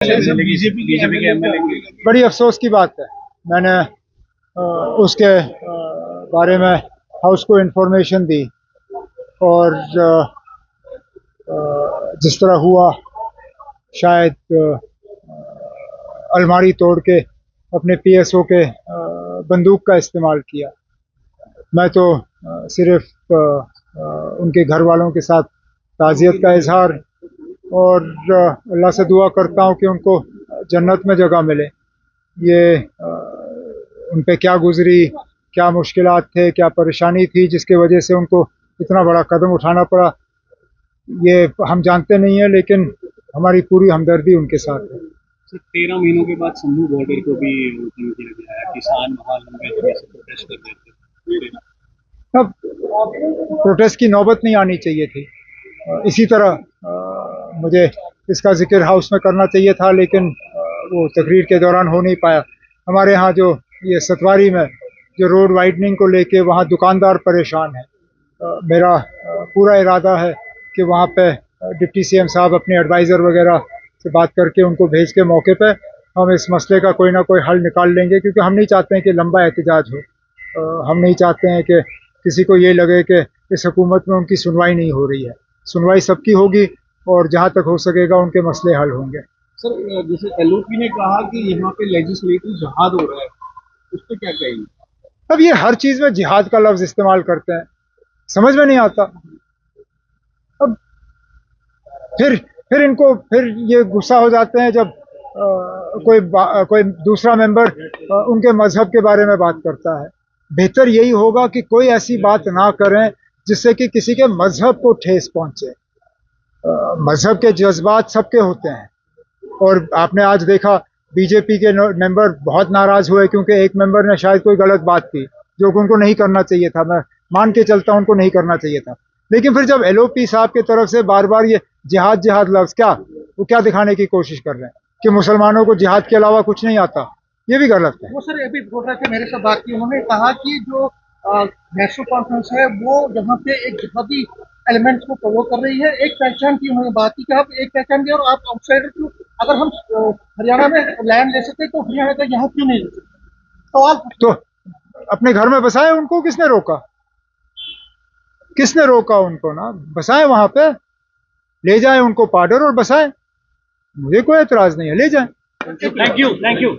BJP के MLA बड़ी अफसोस की बात है। मैंने उसके बारे में हाउस को इन्फॉर्मेशन दी और जिस तरह हुआ शायद अलमारी तोड़ के अपने पीएसओ के बंदूक का इस्तेमाल किया। मैं तो सिर्फ उनके घर वालों के साथ ताज़ियत का इजहार और अल्लाह से दुआ करता हूँ कि उनको जन्नत में जगह मिले। ये उन पे क्या गुजरी, क्या मुश्किलात थे, क्या परेशानी थी जिसके वजह से उनको इतना बड़ा कदम उठाना पड़ा, ये हम जानते नहीं हैं, लेकिन हमारी पूरी हमदर्दी उनके साथ है। 13 महीनों के बाद संभू बॉर्डर को भी ओपन किया गया है। किसान वहाँ लंबे समय से प्रोटेस्ट कर रहे थे। अब प्रोटेस्ट की नौबत नहीं आनी चाहिए थी। इसी तरह मुझे इसका जिक्र हाउस में करना चाहिए था, लेकिन वो तकरीर के दौरान हो नहीं पाया। हमारे यहाँ जो ये सतवारी में जो रोड वाइडनिंग को लेके वहाँ दुकानदार परेशान है। मेरा पूरा इरादा है कि वहाँ पे डिप्टी सीएम साहब अपने एडवाइज़र वगैरह से बात करके उनको भेज के मौके पे हम इस मसले का कोई ना कोई हल निकाल लेंगे, क्योंकि हम नहीं चाहते हैं कि लंबा एहतजाज हो। हम नहीं चाहते हैं कि किसी को ये लगे कि इस हुकूमत में उनकी सुनवाई नहीं हो रही है। सुनवाई सबकी होगी और जहाँ तक हो सकेगा उनके मसले हल होंगे। सर, जैसे एलओपी ने कहा कि यहाँ पे लेजिस्लेटिव जिहाद हो रहा है, उस पर क्या कहेंगे? अब ये हर चीज़ में जिहाद का लफ्ज़ इस्तेमाल करते हैं, समझ में नहीं आता। अब फिर इनको ये गुस्सा हो जाते हैं जब कोई दूसरा मेंबर उनके मजहब के बारे में बात करता है। बेहतर यही होगा कि कोई ऐसी बात ना करें जिससे कि किसी के मजहब को ठेस पहुंचे। मजहब के जज्बात सबके होते हैं, और आपने आज देखा बीजेपी के मेंबर बहुत नाराज हुए क्योंकि एक मेंबर ने शायद कोई गलत बात की जो कि उनको नहीं करना चाहिए था। मैं मान के चलता हूं उनको नहीं करना चाहिए था, लेकिन फिर जब एलओपी साहब की तरफ से बार बार ये जिहाद लफ्ज वो क्या दिखाने की कोशिश कर रहे हैं कि मुसलमानों को जिहाद के अलावा कुछ नहीं आता, ये भी गलत है। वो सर अभी बोल रहे थे, मेरे साथ बात की, उन्होंने कहा कि जो नेशनल कॉन्फ्रेंस है वो यहाँ पे एक जिहादी एलिमेंट्स को प्रमोट कर रही है। एक पहचान की उन्होंने बात की कि आप एक पहचान की और आप आउटसाइडर क्यों, अगर हम हरियाणा में लैंड ले सकते तो हरियाणा का यहाँ क्यों नहीं ले सकते? सवाल तो अपने घर में बसाए, उनको किसने रोका? किसने रोका उनको? ना बसाए, वहां पे ले जाए उनको पार्डर और बसाए, मुझे कोई एतराज नहीं है, ले जाए। Thank you.